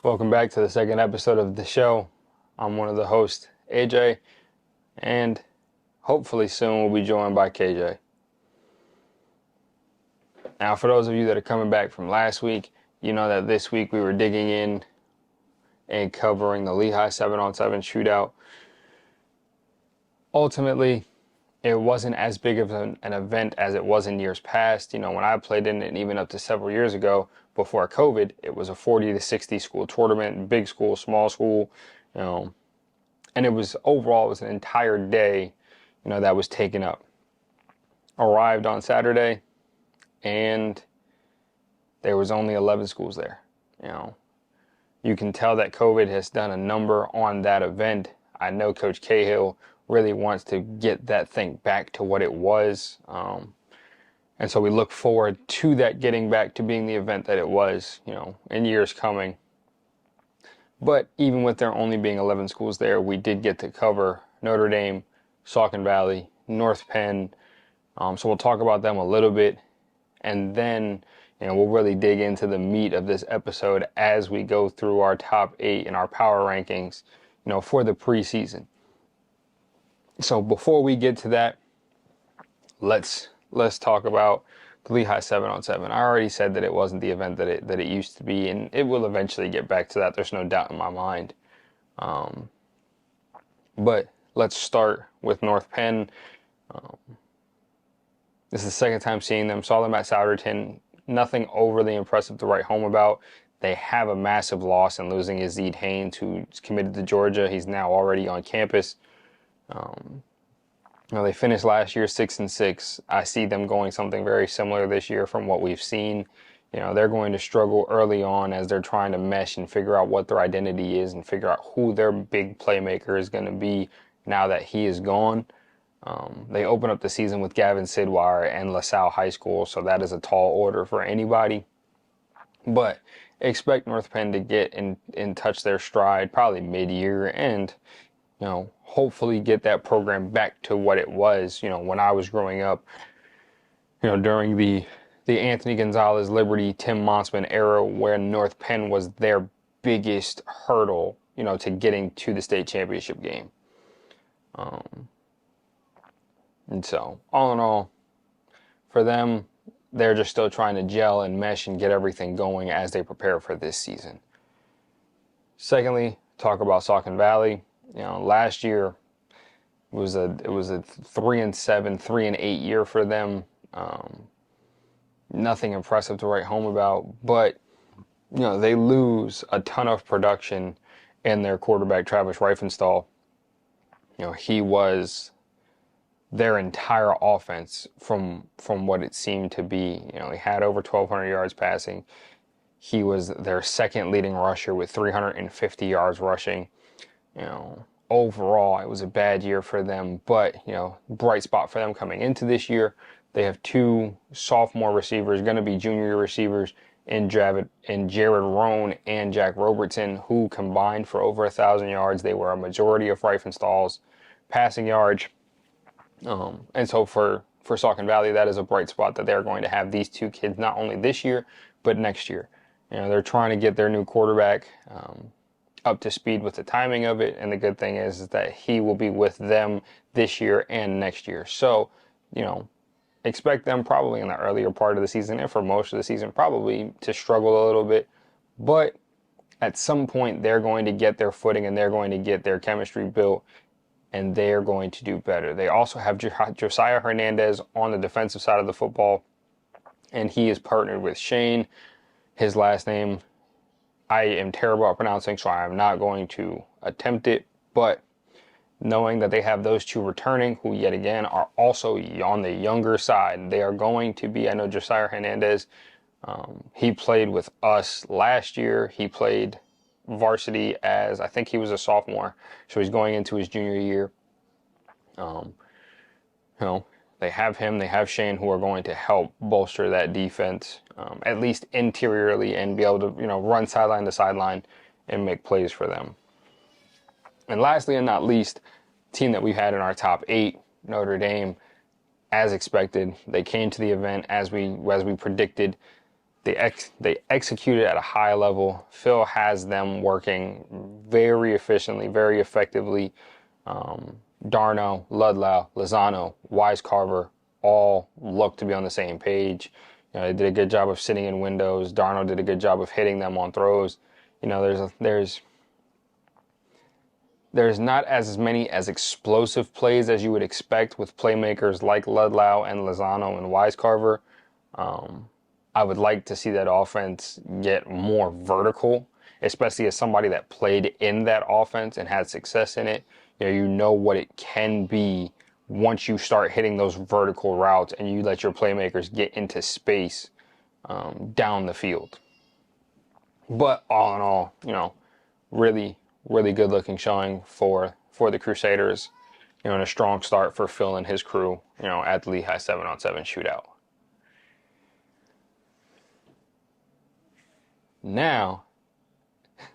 Welcome back to the second episode of the show. I'm one of the hosts, AJ, and hopefully soon we'll be joined by KJ. Now, for those of you that are coming back from last week, you know that this week we were digging in and covering the Lehigh 7-on-7 shootout. Ultimately, it wasn't as big of an event as it was in years past. You know, when I played in it, and even up to several years ago, before COVID, it was a 40 to 60 school tournament, big school, small school, and it was an entire day, that was taken up. Arrived on Saturday, and there was only 11 schools there. You can tell that COVID has done a number on that event. I know Coach Cahill really wants to get that thing back to what it was. And so we look forward to that getting back to being the event that it was, in years coming. But even with there only being 11 schools there, we did get to cover Notre Dame, Saucon Valley, North Penn. So we'll talk about them a little bit. And then, we'll really dig into the meat of this episode as we go through our top 8 and our power rankings, for the preseason. So before we get to that, let's talk about the Lehigh 7-on-7. I already said that it wasn't the event that it used to be, and it will eventually get back to that. There's no doubt in my mind. But let's start with North Penn. This is the second time seeing them. Saw them at Souderton. Nothing overly impressive to write home about. They have a massive loss in losing Azid Haynes, who's committed to Georgia. He's now already on campus. They finished last year 6-6. I see them going something very similar this year from what we've seen. They're going to struggle early on as they're trying to mesh and figure out what their identity is and figure out who their big playmaker is going to be now that he is gone. They open up the season with Gavin Sidwire and LaSalle High School, so that is a tall order for anybody. But expect North Penn to get in touch their stride probably mid-year and, hopefully get that program back to what it was, when I was growing up, during the Anthony Gonzalez, Liberty, Tim Monsman era where North Penn was their biggest hurdle, to getting to the state championship game. And so, all in all, for them, they're just still trying to gel and mesh and get everything going as they prepare for this season. Secondly, talk about Saucon Valley. Last year was a 3-7, 3-8 year for them. Nothing impressive to write home about, but they lose a ton of production in their quarterback Travis Reifenstahl. He was their entire offense from what it seemed to be. He had over 1,200 yards passing. He was their second leading rusher with 350 yards rushing. Overall, it was a bad year for them, but, bright spot for them coming into this year. They have 2 sophomore receivers, going to be junior year receivers, in Jared Roan and Jack Robertson, who combined for over 1,000 yards. They were a majority of Reifenstahl's passing yards. And so for Saucon Valley, that is a bright spot that they're going to have these 2 kids not only this year, but next year. They're trying to get their new quarterback up to speed with the timing of it. And the good thing is that he will be with them this year and next year. So, expect them probably in the earlier part of the season and for most of the season probably to struggle a little bit. But at some point, they're going to get their footing and they're going to get their chemistry built. And they're going to do better. They also have Josiah Hernandez on the defensive side of the football, and he is partnered with Shane. His last name, I am terrible at pronouncing, so I am not going to attempt it. But knowing that they have those 2 returning, who yet again are also on the younger side, they are going to be, I know Josiah Hernandez, he played with us last year. He played varsity as I think he was a sophomore, so he's going into his junior year. They have him, they have Shane, who are going to help bolster that defense, at least interiorly, and be able to run sideline to sideline and make plays for them. And lastly and not least, team that we've had in our top 8, Notre Dame. As expected, they came to the event as we predicted. They executed at a high level. Phil has them working very efficiently, very effectively. Darno, Ludlow, Lozano, Wisecarver all look to be on the same page. They did a good job of sitting in windows. Darno did a good job of hitting them on throws. There's not as many as explosive plays as you would expect with playmakers like Ludlow and Lozano and Wisecarver. I would like to see that offense get more vertical, especially as somebody that played in that offense and had success in it. You know what it can be once you start hitting those vertical routes and you let your playmakers get into space down the field. But all in all, really, really good looking showing for the Crusaders, and a strong start for Phil and his crew, at the Lehigh 7-on-7 shootout. Now,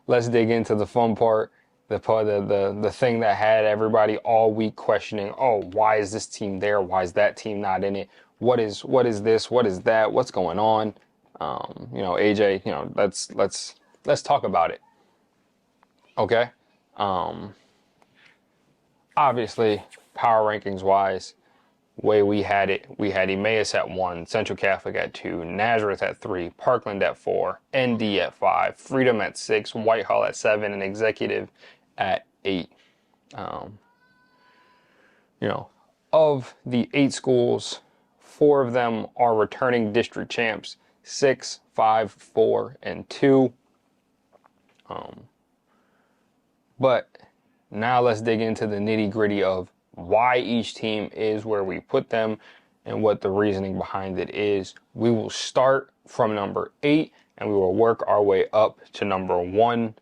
let's dig into the fun part, the thing that had everybody all week questioning, oh, why is this team there? Why is that team not in it? What is this? What is that? What's going on? AJ, let's talk about it. Okay. Obviously, power rankings wise, way we had Emmaus at 1, Central Catholic at 2, Nazareth at 3, Parkland at 4, ND at 5, Freedom at 6, Whitehall at 7, and Executive at 8. Of the 8 schools, 4 of them are returning district champs, 6, 5, 4, and 2. But now let's dig into the nitty-gritty of why each team is where we put them and what the reasoning behind it is. We will start from number 8 and we will work our way up to number 1.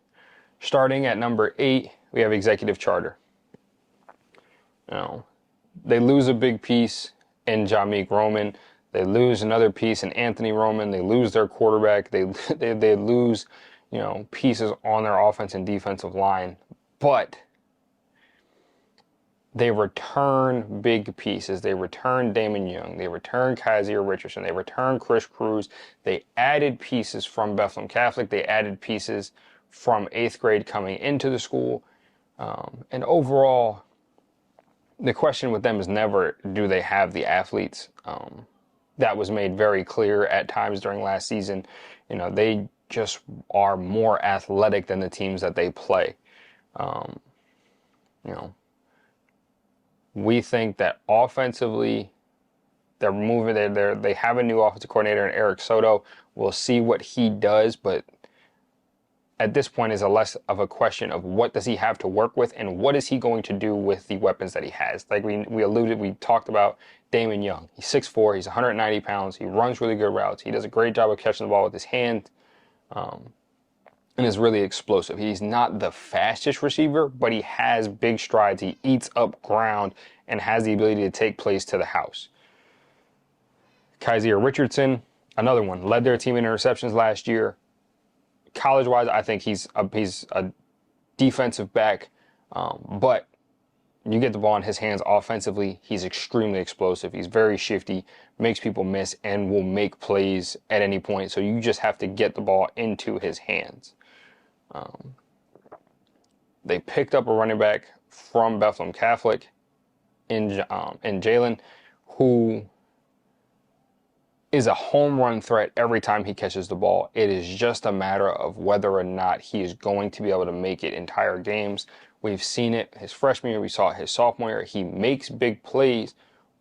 Starting at number 8, we have Executive Charter. They lose a big piece in Jameek Roman. They lose another piece in Anthony Roman. They lose their quarterback. They lose, pieces on their offense and defensive line. But they return big pieces. They return Damon Young. They return Kaiser Richardson. They return Chris Cruz. They added pieces from Bethlehem Catholic. They added pieces from 8th grade coming into the school. And overall, the question with them is never, do they have the athletes? That was made very clear at times during last season. They just are more athletic than the teams that they play. We think that offensively, they're moving. They have a new offensive coordinator in Eric Soto. We'll see what he does, but at this point is a less of a question of what does he have to work with and what is he going to do with the weapons that he has. Like we talked about Damon Young. He's 6'4", he's 190 pounds, he runs really good routes, he does a great job of catching the ball with his hand, and is really explosive. He's not the fastest receiver, but he has big strides, he eats up ground, and has the ability to take plays to the house. Kaiser Richardson, another one, led their team in interceptions last year. College-wise, I think he's a defensive back, but you get the ball in his hands offensively, he's extremely explosive. He's very shifty, makes people miss, and will make plays at any point. So you just have to get the ball into his hands. They picked up a running back from Bethlehem Catholic in Jalen, who is a home run threat every time he catches the ball. It is just a matter of whether or not he is going to be able to make it entire games. We've seen it his freshman year, we saw it his sophomore year. He makes big plays,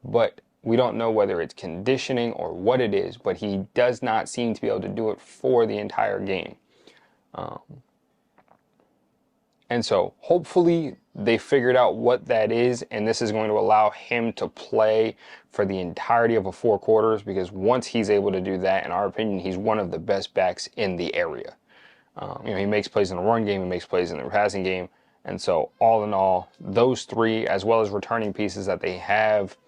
but we don't know whether it's conditioning or what it is, but he does not seem to be able to do it for the entire game. And so hopefully they figured out what that is, and this is going to allow him to play for the entirety of 4 quarters, because once he's able to do that, in our opinion, he's one of the best backs in the area. He makes plays in the run game, he makes plays in the passing game, and so all in all, those 3, as well as returning pieces that they have,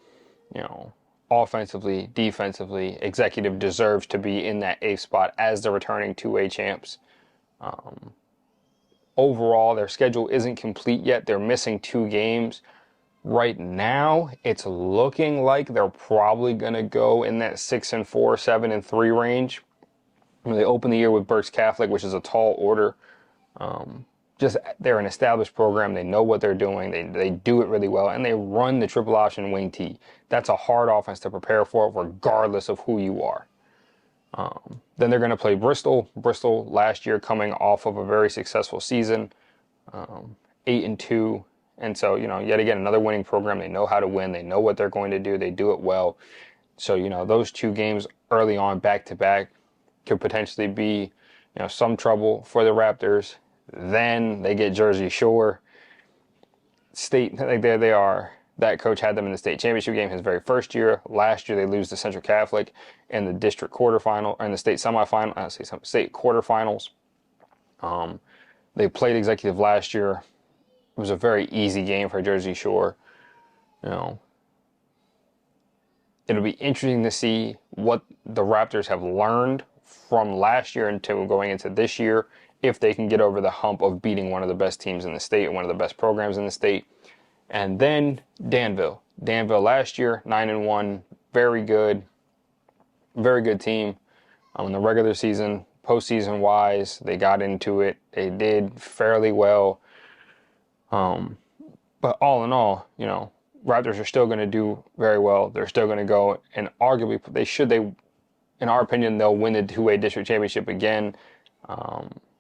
offensively, defensively, Executive deserves to be in that 8th spot as the returning 2A champs. Overall, their schedule isn't complete yet. They're missing 2 games. Right now, it's looking like they're probably going to go in that 6-4, 7-3 range. They open the year with Berks Catholic, which is a tall order. Just they're an established program. They know what they're doing. They do it really well, and they run the triple option wing T. That's a hard offense to prepare for, regardless of who you are. Then they're going to play Bristol. Bristol last year coming off of a very successful season, 8-2, and so yet again another winning program. They know how to win. They know what they're going to do. They do it well. So those two games early on, back to back, could potentially be some trouble for the Raptors. Then they get Jersey Shore State. Like there they are. That coach had them in the state championship game his very first year. Last year they lose to Central Catholic in the district quarterfinal, or in the state semifinal. I say some state quarterfinals. They played Executive last year. It was a very easy game for Jersey Shore. It'll be interesting to see what the Raptors have learned from last year until going into this year, if they can get over the hump of beating one of the best teams in the state, one of the best programs in the state. And then Danville. Danville last year, 9-1, very good team. In the regular season, postseason wise, they got into it. They did fairly well. But all in all, Raptors are still going to do very well. They're still going to go, and arguably in our opinion, they'll win the 2A district championship again.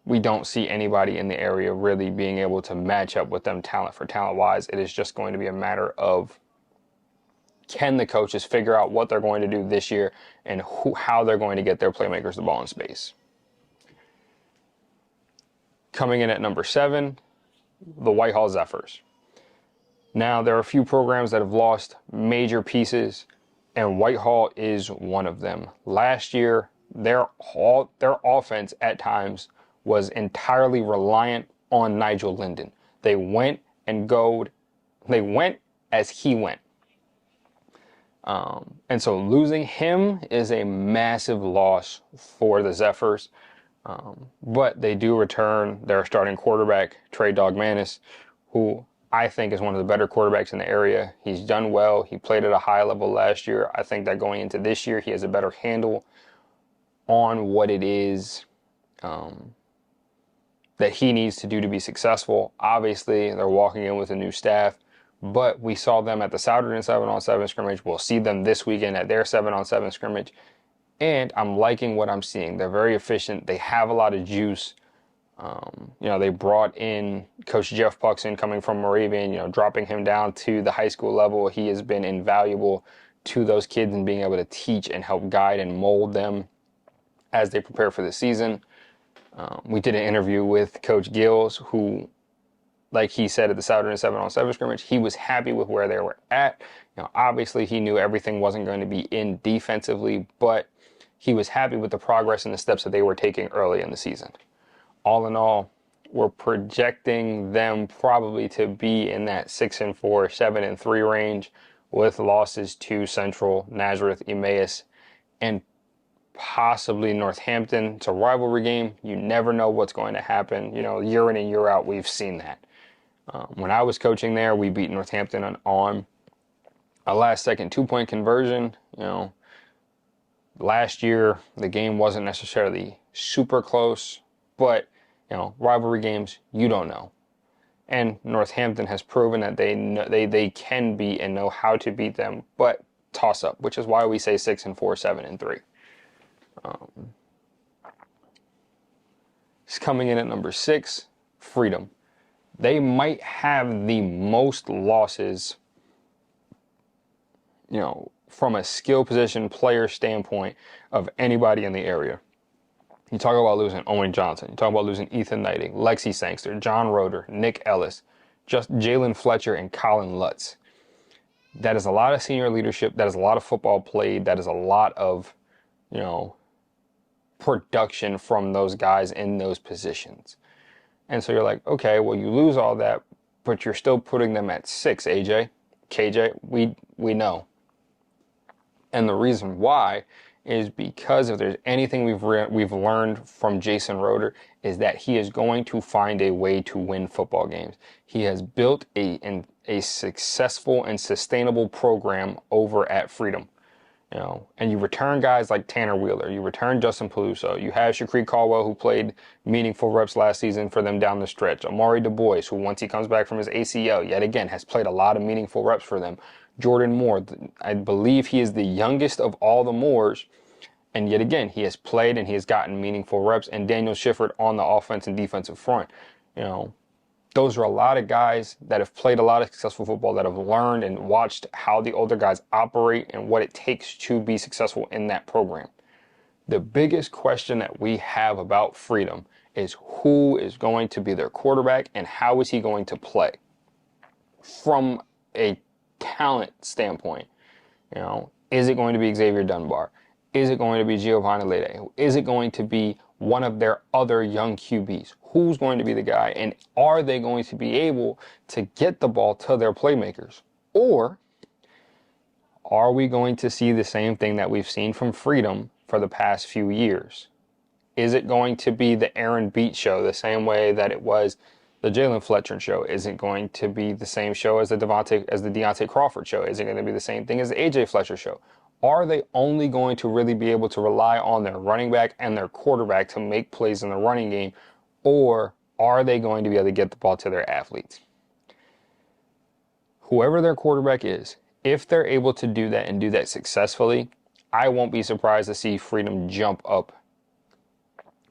We don't see anybody in the area really being able to match up with them talent for talent wise. It is just going to be a matter of, can the coaches figure out what they're going to do this year and how they're going to get their playmakers the ball in space. Coming in at number 7, the Whitehall Zephyrs. Now, there are a few programs that have lost major pieces, and Whitehall is one of them. Last year, their offense at times was entirely reliant on Nigel Linden. They went as he went. And so losing him is a massive loss for the Zephyrs. But they do return their starting quarterback, Trey Dogmanis, who I think is one of the better quarterbacks in the area. He's done well. He played at a high level last year. I think that going into this year, he has a better handle on what it is that he needs to do to be successful. Obviously, they're walking in with a new staff, but we saw them at the Souderton 7-on-7 scrimmage. We'll see them this weekend at their 7-on-7 scrimmage. And I'm liking what I'm seeing. They're very efficient. They have a lot of juice. They brought in Coach Jeff Puxon coming from Moravian, dropping him down to the high school level. He has been invaluable to those kids and being able to teach and help guide and mold them as they prepare for the season. We did an interview with Coach Gills, who, like he said at the Souderton 7-on-7 scrimmage, he was happy with where they were at. Obviously he knew everything wasn't going to be in defensively, but he was happy with the progress and the steps that they were taking early in the season. All in all, we're projecting them probably to be in that 6-4, 7-3 range, with losses to Central, Nazareth, Emmaus, and possibly Northampton. It's a rivalry game. You never know what's going to happen. Year in and year out, we've seen that. When I was coaching there, we beat Northampton on a last-second 2-point conversion. Last year, the game wasn't necessarily super close, but rivalry games, you don't know. And Northampton has proven that they can beat and know how to beat them, but toss up, which is why we say 6-4, 7-3. It's coming in at number 6, Freedom. They might have the most losses, from a skill position player standpoint of anybody in the area. You talk about losing Owen Johnson. You talk about losing Ethan Knighting, Lexi Sangster, John Roeder, Nick Ellis, just Jalen Fletcher, and Colin Lutz. That is a lot of senior leadership. That is a lot of football played. That is a lot of, production from those guys in those positions. And so you're like, okay, well, you lose all that, but you're still putting them at 6, AJ. KJ, we know. And the reason why is because if there's anything we've learned from Jason Roeder, is that he is going to find a way to win football games. He has built a successful and sustainable program over at Freedom. And you return guys like Tanner Wheeler, you return Justin Peluso, you have Shaqiri Caldwell, who played meaningful reps last season for them down the stretch, Amari Du Bois, who once he comes back from his ACL, yet again has played a lot of meaningful reps for them, Jordan Moore, I believe he is the youngest of all the Moores, and yet again he has played and he has gotten meaningful reps, and Daniel Shifford on the offense and defensive front. Those are a lot of guys that have played a lot of successful football, that have learned and watched how the older guys operate and what it takes to be successful in that program. The biggest question that we have about Freedom is who is going to be their quarterback and how is he going to play from a talent standpoint. Is it going to be Xavier Dunbar? Is it going to be Giovanni Lede? Is it going to be one of their other young QBs? Who's going to be the guy? And are they going to be able to get the ball to their playmakers? Or are we going to see the same thing that we've seen from Freedom for the past few years? Is it going to be the Aaron Beat show, the same way that it was the Jalen Fletcher show? Is it going to be the same show as the Deontay Crawford show? Is it going to be the same thing as the AJ Fletcher show? Are they only going to really be able to rely on their running back and their quarterback to make plays in the running game? Or are they going to be able to get the ball to their athletes? Whoever their quarterback is, if they're able to do that and do that successfully, I won't be surprised to see Freedom jump up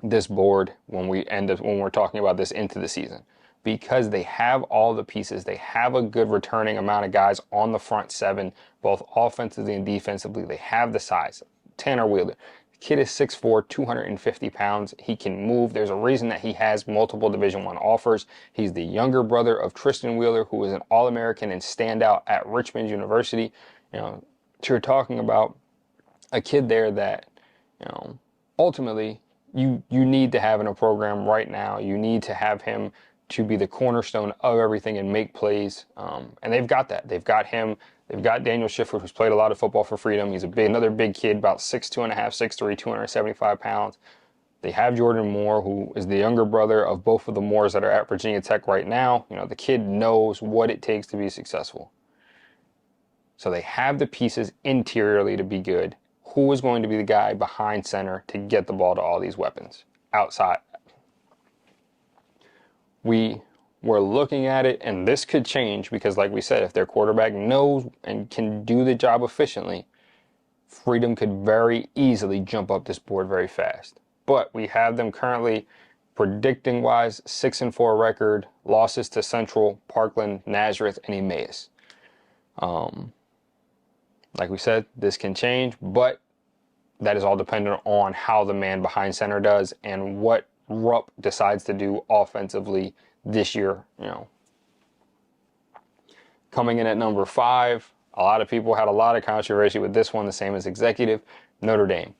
this board when we're talking about this into the season, because they have all the pieces. They have a good returning amount of guys on the front seven, both offensively and defensively. They have the size. Tanner Wheeler, the kid is 6'4", 250 pounds. He can move. There's a reason that he has multiple Division I offers. He's the younger brother of Tristan Wheeler, who is an All-American and standout at Richmond University. You're talking about a kid there that, ultimately you need to have in a program right now. You need to have him to be the cornerstone of everything and make plays. And they've got that. They've got him. They've got Daniel Shifford, who's played a lot of football for Freedom. He's another big kid, about 6'2.5", 6'3", 275 pounds. They have Jordan Moore, who is the younger brother of both of the Moores that are at Virginia Tech right now. The kid knows what it takes to be successful. So they have the pieces interiorly to be good. Who is going to be the guy behind center to get the ball to all these weapons outside? We're looking at it, and this could change because, like we said, if their quarterback knows and can do the job efficiently, Freedom could very easily jump up this board very fast. But we have them currently, predicting-wise, 6-4 record, losses to Central, Parkland, Nazareth, and Emmaus. Like we said, this can change, but that is all dependent on how the man behind center does and what Rupp decides to do offensively this year. Coming in at number 5, a lot of people had a lot of controversy with this one, the same as executive, Notre Dame.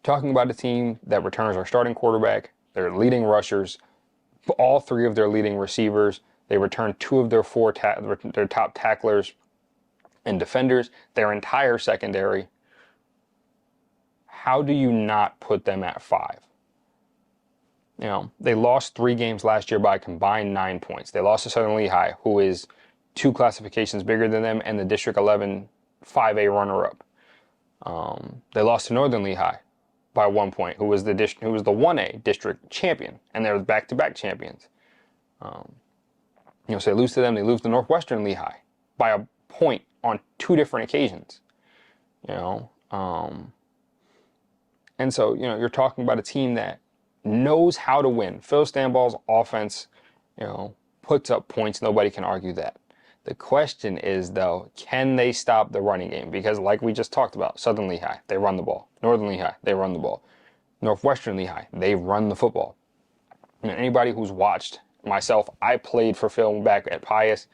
Talking about a team that returns our starting quarterback, their leading rushers, all 3 of their leading receivers. They return 2 of their their top tacklers and defenders, their entire secondary. How do you not put them at 5? They lost 3 games last year by a combined 9 points. They lost to Southern Lehigh, who is 2 classifications bigger than them, and the District 11 5A runner-up. They lost to Northern Lehigh by 1 point, who was the 1A district champion, and they're back-to-back champions. So they lose to them. They lose to Northwestern Lehigh by a point on 2 different occasions. And so, you're talking about a team that knows how to win. Phil Stanball's offense, puts up points. Nobody can argue that. The question is, though, can they stop the running game? Because like we just talked about, Southern Lehigh, they run the ball. Northern Lehigh, they run the ball. Northwestern Lehigh, they run the football. Anybody who's watched myself, I played for Phil back at Pius.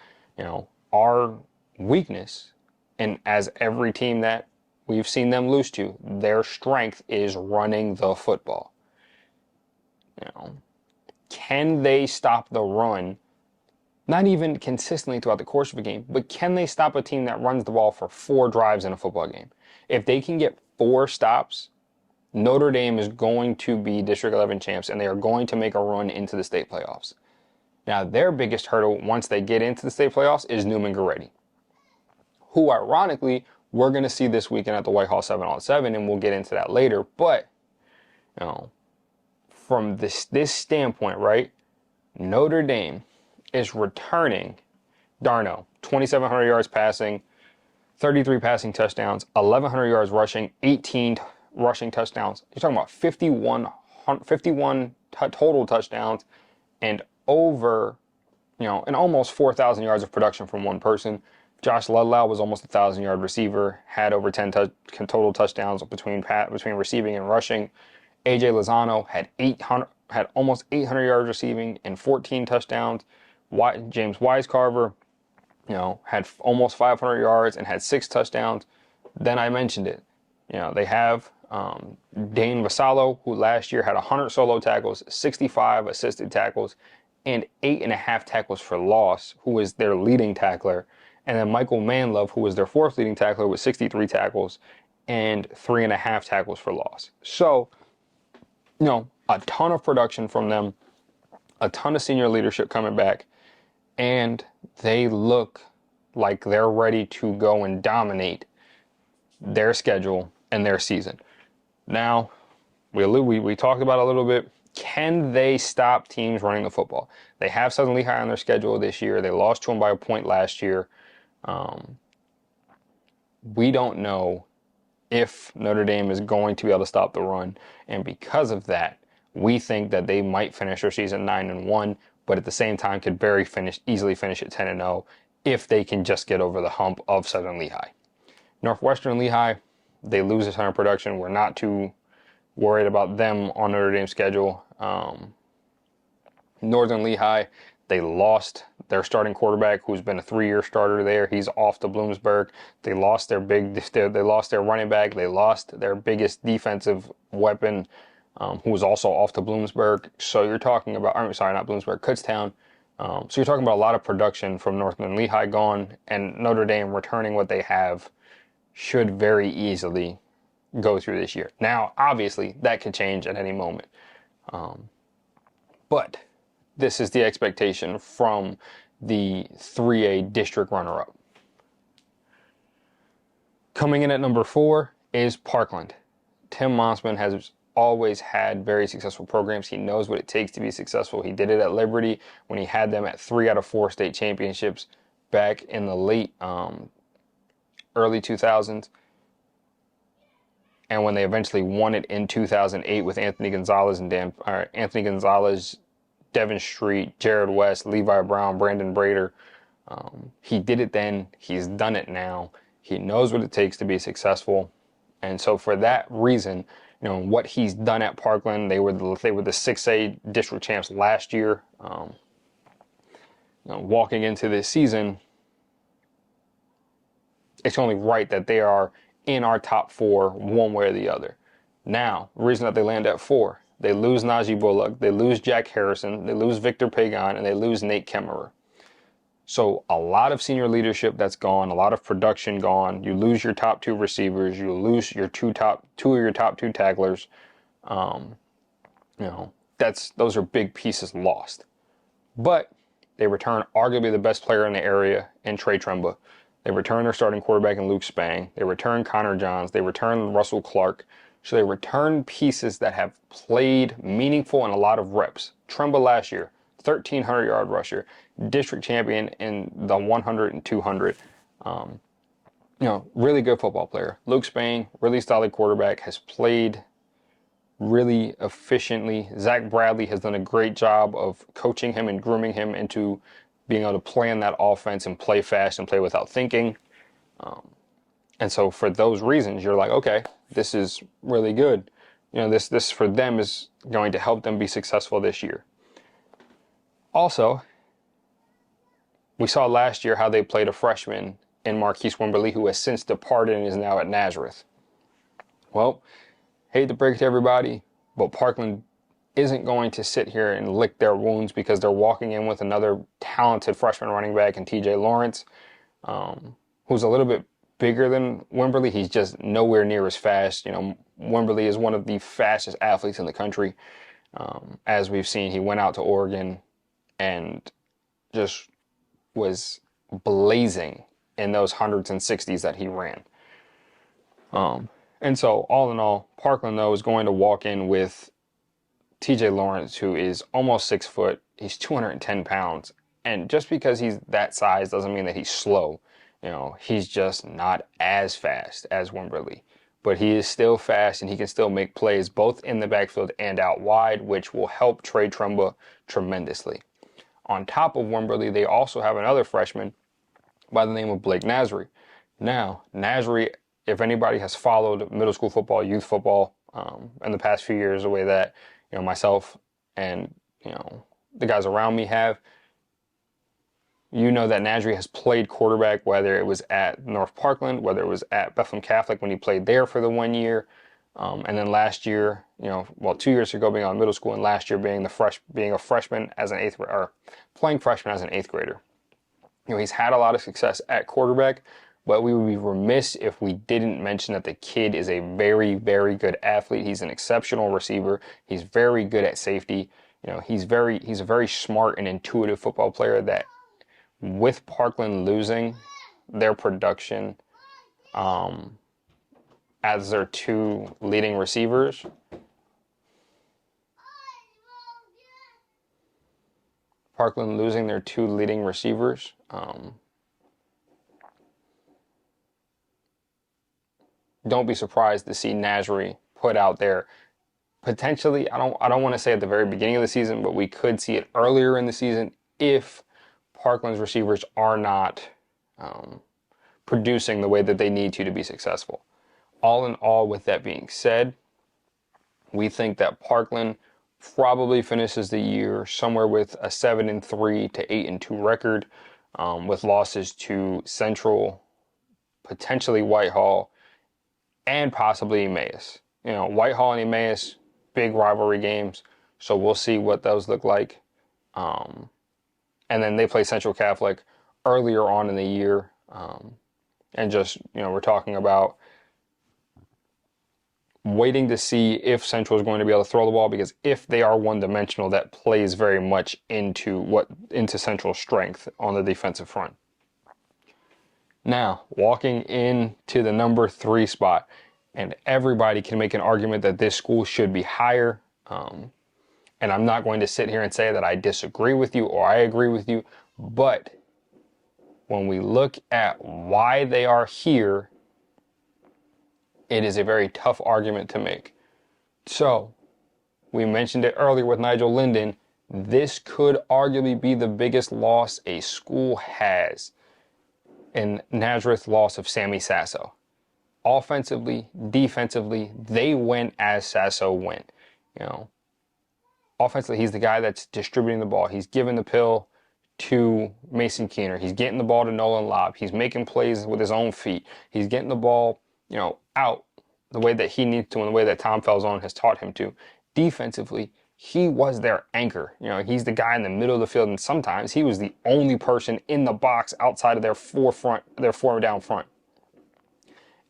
Our weakness, and as every team that we've seen them lose to, their strength is running the football. Can they stop the run? Not even consistently throughout the course of a game, but can they stop a team that runs the ball for 4 drives in a football game? If they can get 4 stops, Notre Dame is going to be District 11 champs, and they are going to make a run into the state playoffs. Now, their biggest hurdle once they get into the state playoffs is Newman Goretti, who ironically we're going to see this weekend at the White Hall 7-on-7, and we'll get into that later. But, you know, from this standpoint, right, Notre Dame is returning Darno, 2,700 yards passing, 33 passing touchdowns, 1,100 yards rushing, 18 rushing touchdowns. You're talking about 51 total touchdowns and over, and almost 4,000 yards of production from one person. Josh Ludlow was almost a 1,000-yard receiver, had over 10 total touchdowns between receiving and rushing. AJ Lozano had almost 800 yards receiving and 14 touchdowns. James Wisecarver, had almost 500 yards and had 6 touchdowns. Then I mentioned it. They have Dane Vasallo, who last year had 100 solo tackles, 65 assisted tackles, and 8.5 tackles for loss, who is their leading tackler. And then Michael Manlove, who was their 4th leading tackler, with 63 tackles and 3.5 tackles for loss. So, a ton of production from them, a ton of senior leadership coming back, and they look like they're ready to go and dominate their schedule and their season. Now, we talked about it a little bit. Can they stop teams running the football? They have Southern Lehigh on their schedule this year. They lost to them by a point last year. We don't know if Notre Dame is going to be able to stop the run. And because of that, we think that they might finish their season 9-1, but at the same time could easily finish at 10-0 if they can just get over the hump of Southern Lehigh. Northwestern Lehigh, they lose a ton of production. We're not too worried about them on Notre Dame's schedule. Northern Lehigh, they lost their starting quarterback, who's been a 3-year starter there. He's off to Bloomsburg. They lost their running back. They lost their biggest defensive weapon, who was also off to Bloomsburg. So you're talking about, not Bloomsburg, Kutztown. So you're talking about a lot of production from Northern Lehigh gone, and Notre Dame returning what they have should very easily go through this year. Now, obviously, that could change at any moment. But this is the expectation from the 3A district runner-up. Coming in at number 4 is Parkland. Tim Monsman has always had very successful programs. He knows what it takes to be successful. He did it at Liberty when he had them at 3 out of 4 state championships back in the late early 2000s. And when they eventually won it in 2008 with Anthony Gonzalez, Devin Street, Jared West, Levi Brown, Brandon Brader. He did it then. He's done it now. He knows what it takes to be successful. And so for that reason, what he's done at Parkland, they were the 6A district champs last year. Walking into this season, it's only right that they are in our top 4 one way or the other. Now, the reason that they land at 4, they lose Najee Bullock, they lose Jack Harrison, they lose Victor Pagan, and they lose Nate Kemmerer. So a lot of senior leadership that's gone, a lot of production gone. You lose your top 2 receivers, you lose your two of your top 2 tacklers. Those are big pieces lost. But they return arguably the best player in the area in Trey Tremba. They return their starting quarterback in Luke Spang. They return Connor Johns. They return Russell Clark. So they return pieces that have played meaningful and a lot of reps. Tremba last year, 1,300-yard rusher, district champion in the 100 and 200. Really good football player. Luke Spang, really solid quarterback, has played really efficiently. Zach Bradley has done a great job of coaching him and grooming him into being able to play in that offense and play fast and play without thinking. And so for those reasons, you're like, okay, this is really good. This for them is going to help them be successful this year. Also, we saw last year how they played a freshman in Marquise Wimberly, who has since departed and is now at Nazareth. Well, hate to break it to everybody, but Parkland isn't going to sit here and lick their wounds because they're walking in with another talented freshman running back in TJ Lawrence, who's a little bit bigger than Wimberly. He's just nowhere near as fast. Wimberly is one of the fastest athletes in the country. As we've seen, he went out to Oregon and just was blazing in those hundreds and 60s that he ran. And so, all in all, Parkland, though, is going to walk in with TJ Lawrence, who is almost 6 foot. He's 210 pounds. And just because he's that size doesn't mean that he's slow. He's just not as fast as Wimberly. But he is still fast and he can still make plays both in the backfield and out wide, which will help Trey Trumba tremendously. On top of Wimberly, they also have another freshman by the name of Blake Nasri. Now, Nasri, if anybody has followed middle school football, youth football in the past few years, the way that myself and the guys around me have, that Nasri has played quarterback, whether it was at North Parkland, whether it was at Bethlehem Catholic when he played there for the 1 year, and then last year, 2 years ago being on middle school, and last year being a freshman as an eighth or playing freshman as an eighth grader. He's had a lot of success at quarterback, but we would be remiss if we didn't mention that the kid is a very, very good athlete. He's an exceptional receiver. He's very good at safety. He's a very smart and intuitive football player that, with Parkland losing their production as their two leading receivers, don't be surprised to see Nasri put out there potentially. I don't want to say at the very beginning of the season, but we could see it earlier in the season if Parkland's receivers are not producing the way that they need to be successful. All in all, with that being said, we think that Parkland probably finishes the year somewhere with a 7-3 to 8-2 record, with losses to Central, potentially Whitehall, and possibly Emmaus. Whitehall and Emmaus, big rivalry games, so we'll see what those look like. And then they play Central Catholic earlier on in the year, and just, we're talking about waiting to see if Central is going to be able to throw the ball, because if they are one-dimensional, that plays very much into Central's strength on the defensive front. Now, walking into the number 3 spot, and everybody can make an argument that this school should be higher, and I'm not going to sit here and say that I disagree with you or I agree with you, but when we look at why they are here, it is a very tough argument to make. So, we mentioned it earlier with Nigel Linden, this could arguably be the biggest loss a school has in Nazareth's loss of Sammy Sasso. Offensively, defensively, they went as Sasso went. Offensively, he's the guy that's distributing the ball. He's giving the pill to Mason Keener. He's getting the ball to Nolan Lobb. He's making plays with his own feet. He's getting the ball, out the way that he needs to and the way that Tom Falzone has taught him to. Defensively, he was their anchor. He's the guy in the middle of the field, and sometimes he was the only person in the box outside of their four down front.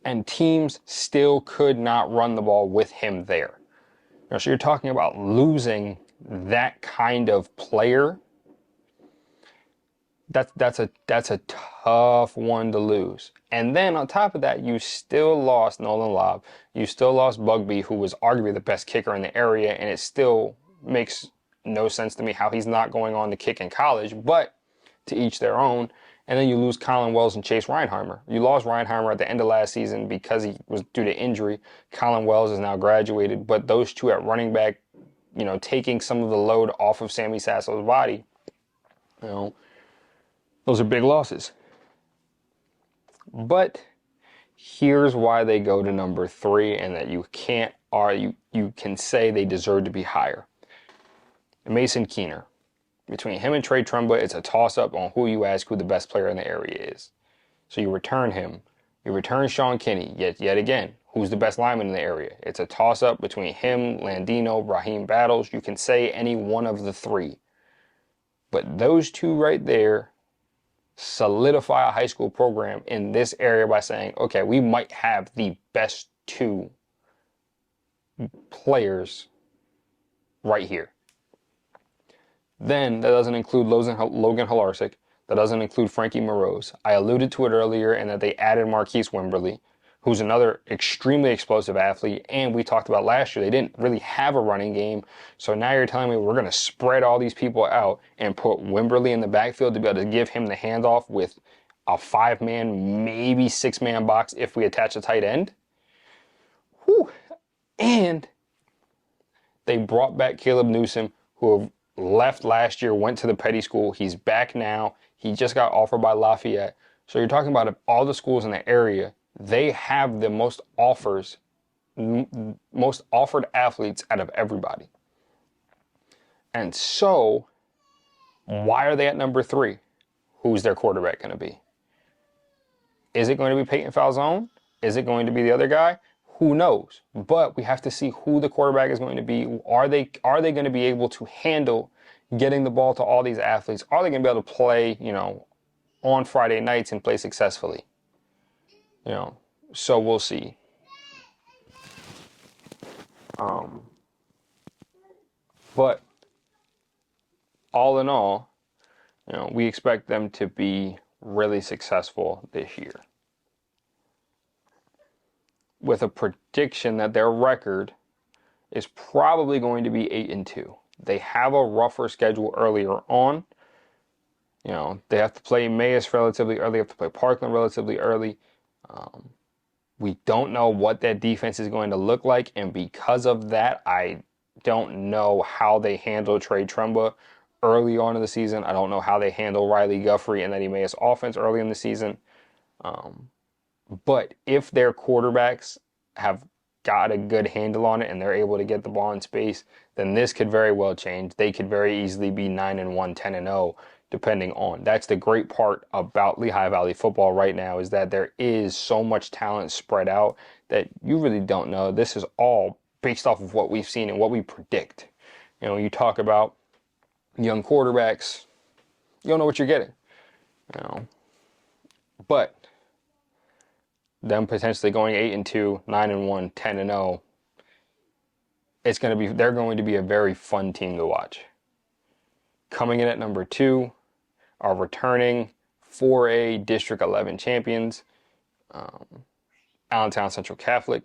And teams still could not run the ball with him there. So you're talking about losing that kind of player. That's a tough one to lose. And then on top of that, you still lost Nolan Lobb. You still lost Bugby, who was arguably the best kicker in the area, and it still makes no sense to me how he's not going on to kick in college, but to each their own. And then you lose Colin Wells and Chase Reinheimer. You lost Reinheimer at the end of last season because he was due to injury. Colin Wells is now graduated, but those two at running back, taking some of the load off of Sammy Sasso's body, those are big losses. But here's why they go to number 3, and that you can say they deserve to be higher. Mason Keener. Between him and Trey Trumba, it's a toss-up on who you ask who the best player in the area is. So you return him. You return Sean Kinney. Yet again, who's the best lineman in the area? It's a toss-up between him, Landino, Raheem Battles. You can say any one of the 3. But those 2 right there solidify a high school program in this area by saying, okay, we might have the best 2 players right here. Then that doesn't include Logan Halarczyk. That doesn't include Frankie Morose. I alluded to it earlier in that they added Marquise Wimberly, who's another extremely explosive athlete. And we talked about last year, they didn't really have a running game. So now you're telling me we're going to spread all these people out and put Wimberly in the backfield to be able to give him the handoff with a 5-man, maybe 6-man box if we attach a tight end? Whew. And they brought back Caleb Newsom, who left last year, went to the Petty school. He's back now. He just got offered by Lafayette. So you're talking about all the schools in the area, they have the most offers, most offered athletes out of everybody. And so, why are they at number 3? Who's their quarterback going to be? Is it going to be Peyton Falzone? Is it going to be the other guy? Who knows? But we have to see who the quarterback is going to be. Are they going to be able to handle getting the ball to all these athletes? Are they going to be able to play, on Friday nights and play successfully? So we'll see. But all in all, we expect them to be really successful this year, with a prediction that their record is probably going to be 8-2. They have a rougher schedule earlier on. They have to play Emmaus relatively early, have to play Parkland relatively early. We don't know what that defense is going to look like, and because of that, I don't know how they handle Trey Trumba early on in the season. I don't know how they handle Riley Guffrey and that Emmaus offense early in the season. But if their quarterbacks have got a good handle on it and they're able to get the ball in space, then this could very well change. They could very easily be 9-1, 10-0, depending on. That's the great part about Lehigh Valley football right now, is that there is so much talent spread out that you really don't know. This is all based off of what we've seen and what we predict. You talk about young quarterbacks, you don't know what you're getting. But them potentially going 8-2, 9-1, 10-0, they're going to be a very fun team to watch. Coming in at number 2 are returning 4A District 11 champions, Allentown Central Catholic.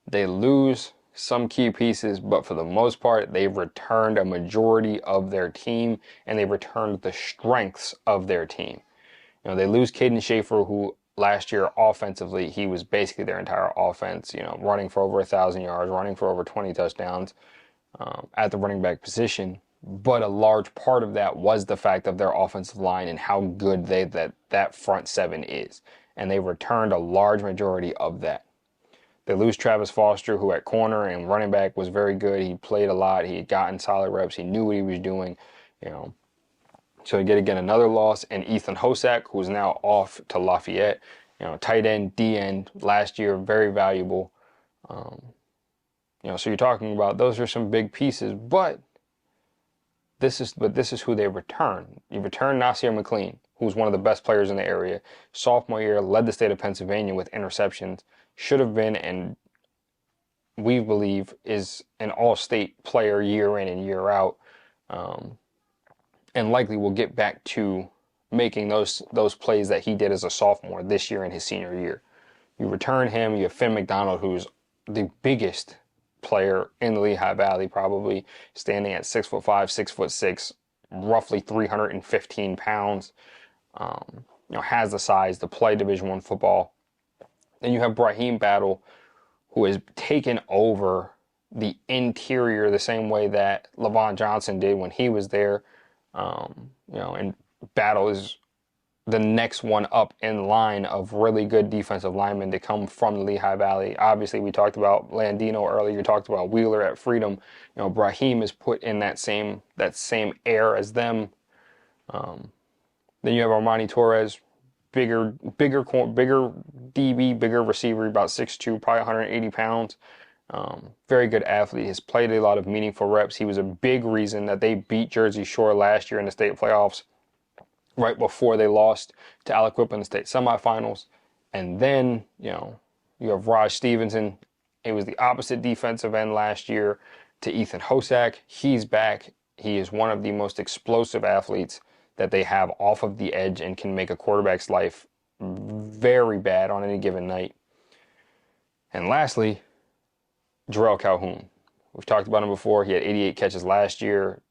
They lose some key pieces, but for the most part, they've returned a majority of their team, and they've returned the strengths of their team. They lose Caden Schaefer, who last year offensively, he was basically their entire offense, running for over 1,000 yards, running for over 20 touchdowns at the running back position. But a large part of that was the fact of their offensive line and how good that front 7 is. And they returned a large majority of that. They lose Travis Foster, who at corner and running back was very good. He played a lot. He had gotten solid reps. He knew what he was doing. So you get again another loss, and Ethan Hosack, who's now off to Lafayette. Tight end, D end, last year, very valuable. So you're talking about those are some big pieces, but this is who they return. You return Nasir McLean, who's one of the best players in the area. Sophomore year, led the state of Pennsylvania with interceptions. Should have been, and we believe is an all-state player year in and year out. And likely will get back to making those plays that he did as a sophomore this year in his senior year. You return him, you have Finn McDonald, who's the biggest player in the Lehigh Valley, probably standing at 6'5", 6'6", roughly 315 pounds. Has the size to play Division I football. Then you have Brahim Battle, who has taken over the interior the same way that Levon Johnson did when he was there. And Battle is the next one up in line of really good defensive linemen to come from the Lehigh Valley. Obviously, we talked about Landino earlier. You talked about Wheeler at Freedom. Brahim is put in that same air as them. Then you have Armani Torres, bigger DB, bigger receiver, about 6'2", probably 180 pounds. Very good athlete. Has played a lot of meaningful reps. He was a big reason that they beat Jersey Shore last year in the state playoffs, right before they lost to Aliquippa in the state semifinals. And then, you have Raj Stevenson. He was the opposite defensive end last year to Ethan Hosack. He's back. He is one of the most explosive athletes that they have off of the edge and can make a quarterback's life very bad on any given night. And lastly, Jarrell Calhoun. We've talked about him before. He had 88 catches last year,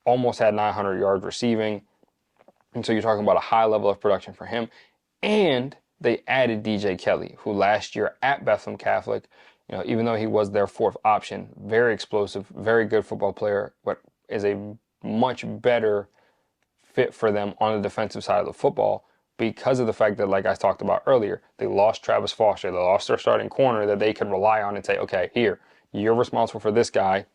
almost had 900 yards receiving. And so you're talking about a high level of production for him. And they added DJ Kelly, who last year at Bethlehem Catholic, even though he was their fourth option, very explosive, very good football player, but is a much better fit for them on the defensive side of the football because of the fact that, like I talked about earlier, they lost Travis Foster, they lost their starting corner that they could rely on and say, okay, here, you're responsible for this guy,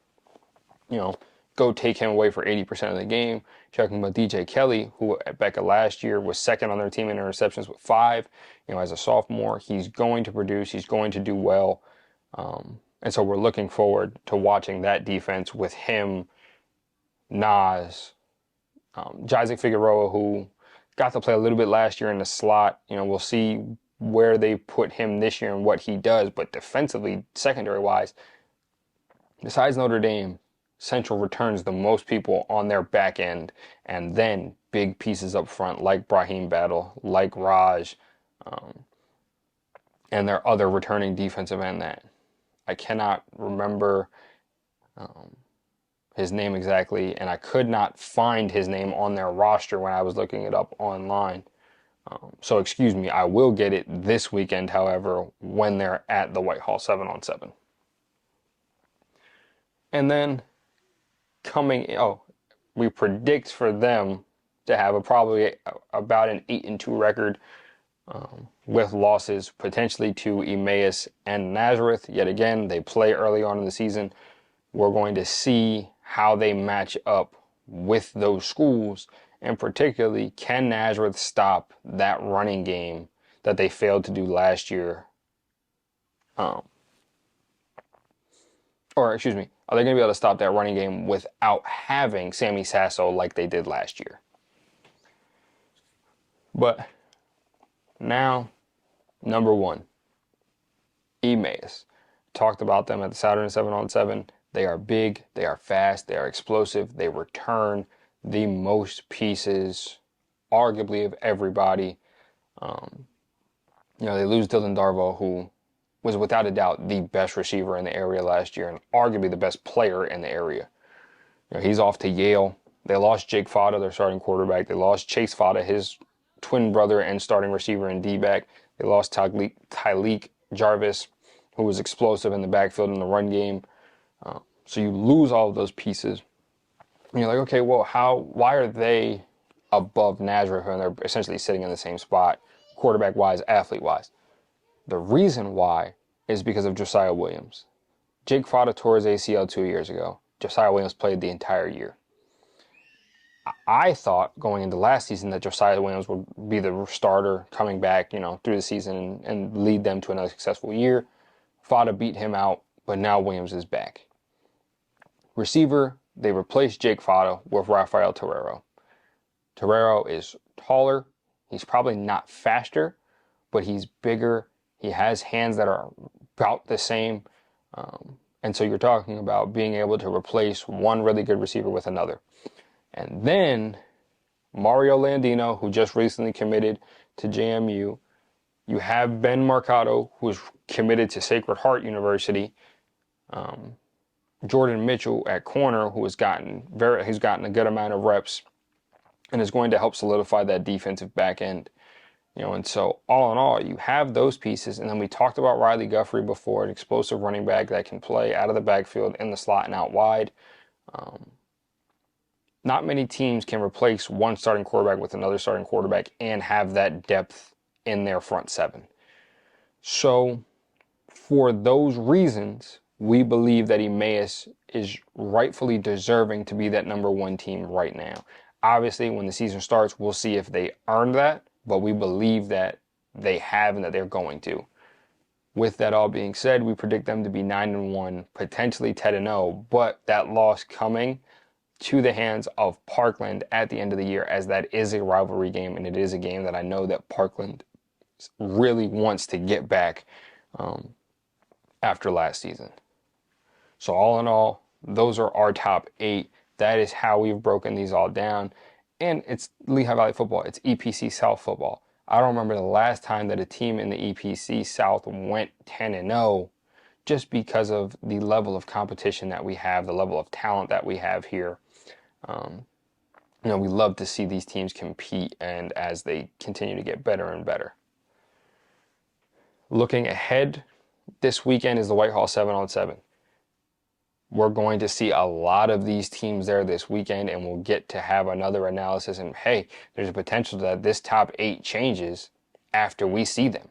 go take him away for 80% of the game. Talking about DJ Kelly, who at Becca last year was second on their team in interceptions with 5. As a sophomore, he's going to produce, he's going to do well. And so we're looking forward to watching that defense with him, Nas, Isaac Figueroa, who got to play a little bit last year in the slot. We'll see where they put him this year and what he does. But defensively, secondary-wise, besides Notre Dame, Central returns the most people on their back end, and then big pieces up front like Brahim Battle, like Raj, and their other returning defensive end that I cannot remember his name exactly, and I could not find his name on their roster when I was looking it up online. So excuse me, I will get it this weekend, however, when they're at the Whitehall 7-on-7. And then we predict for them to have probably about an 8-2 record, with losses potentially to Emmaus and Nazareth. Yet again, they play early on in the season. We're going to see how they match up with those schools, and particularly, can Nazareth stop that running game that they failed to do last year? Or excuse me, are they going to be able to stop that running game without having Sammy Sasso like they did last year? But now, number 1, Emmaus. Talked about them at the Saturday 7-on-7. They are big, they are fast, they are explosive, they return the most pieces, arguably, of everybody. They lose Dylan Darvo, who was without a doubt the best receiver in the area last year and arguably the best player in the area. He's off to Yale. They lost Jake Fada, their starting quarterback. They lost Chase Fada, his twin brother and starting receiver and D-back. They lost Tyleek Jarvis, who was explosive in the backfield in the run game. So you lose all of those pieces. And you're like, okay, well, why are they above Nazareth when they're essentially sitting in the same spot, quarterback-wise, athlete-wise? The reason why is because of Josiah Williams. Jake Fada tore his ACL 2 years ago. Josiah Williams played the entire year. I thought going into last season that Josiah Williams would be the starter coming back, through the season and lead them to another successful year. Fada beat him out, but now Williams is back. Receiver, they replaced Jake Fada with Rafael Torrero. Torrero is taller. He's probably not faster, but he's bigger. He has hands that are about the same. And so you're talking about being able to replace one really good receiver with another. And then Mario Landino, who just recently committed to JMU. You have Ben Mercado, who's committed to Sacred Heart University. Jordan Mitchell at corner, who has gotten a good amount of reps and is going to help solidify that defensive back end. And so all in all, you have those pieces. And then we talked about Riley Guthrie before, an explosive running back that can play out of the backfield, in the slot, and out wide. Not many teams can replace one starting quarterback with another starting quarterback and have that depth in their front seven. So for those reasons, we believe that Emmaus is rightfully deserving to be that number 1 team right now. Obviously, when the season starts, we'll see if they earned that, but we believe that they have and that they're going to. With that all being said, we predict them to be 9-1, potentially 10-0, but that loss coming to the hands of Parkland at the end of the year, as that is a rivalry game, and it is a game that I know that Parkland really wants to get back after last season. So all in all, those are our top 8. That is how we've broken these all down. And it's Lehigh Valley football. It's EPC South football. I don't remember the last time that a team in the EPC South went 10-0 just because of the level of competition that we have, the level of talent that we have here. Um, we love to see these teams compete and as they continue to get better and better. Looking ahead, this weekend is the Whitehall 7-on-7. We're going to see a lot of these teams there this weekend, and we'll get to have another analysis. And hey, there's a potential that this top 8 changes after we see them.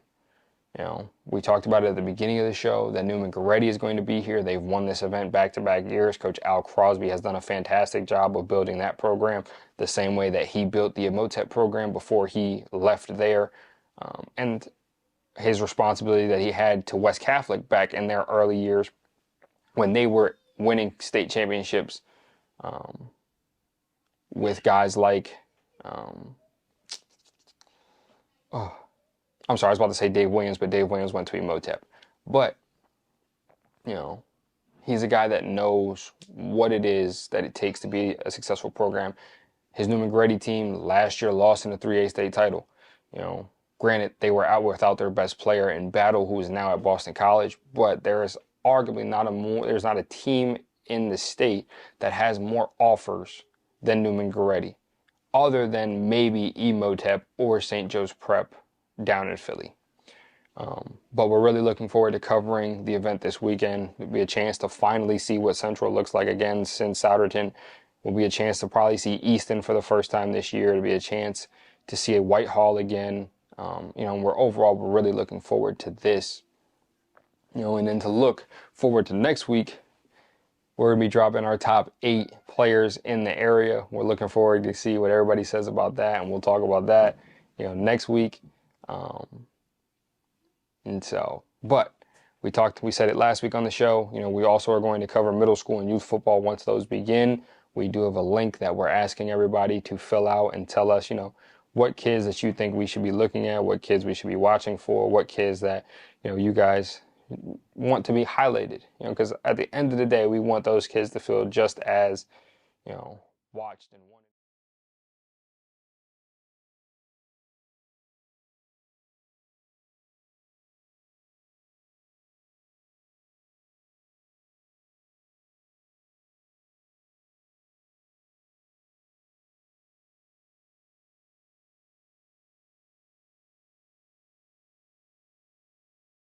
We talked about it at the beginning of the show that Newman Goretti is going to be here. They've won this event back-to-back years. Coach Al Crosby has done a fantastic job of building that program the same way that he built the Emotep program before he left there. And his responsibility that he had to West Catholic back in their early years when they were winning state championships with guys like, I'm sorry, I was about to say Dave Williams, but Dave Williams went to Emotep. But, he's a guy that knows what it is that it takes to be a successful program. His Newman Goretti team last year lost in the 3A state title. Granted, they were out without their best player in Battle, who is now at Boston College, but there is arguably there's not a team in the state that has more offers than Newman Goretti, other than maybe Emotep or St. Joe's Prep down in Philly. But we're really looking forward to covering the event this weekend. It'll be a chance to finally see what Central looks like again since Souderton. Will be a chance to probably see Easton for the first time this year. It'll be a chance to see a Whitehall again. We're really looking forward to this. And then to look forward to next week, we're going to be dropping our top 8 players in the area. We're looking forward to see what everybody says about that, and we'll talk about that, next week. But we said it last week on the show, we also are going to cover middle school and youth football once those begin. We do have a link that we're asking everybody to fill out and tell us, what kids that you think we should be looking at, what kids we should be watching for, what kids that, you guys want to be highlighted, because at the end of the day, we want those kids to feel just as, watched and wanted.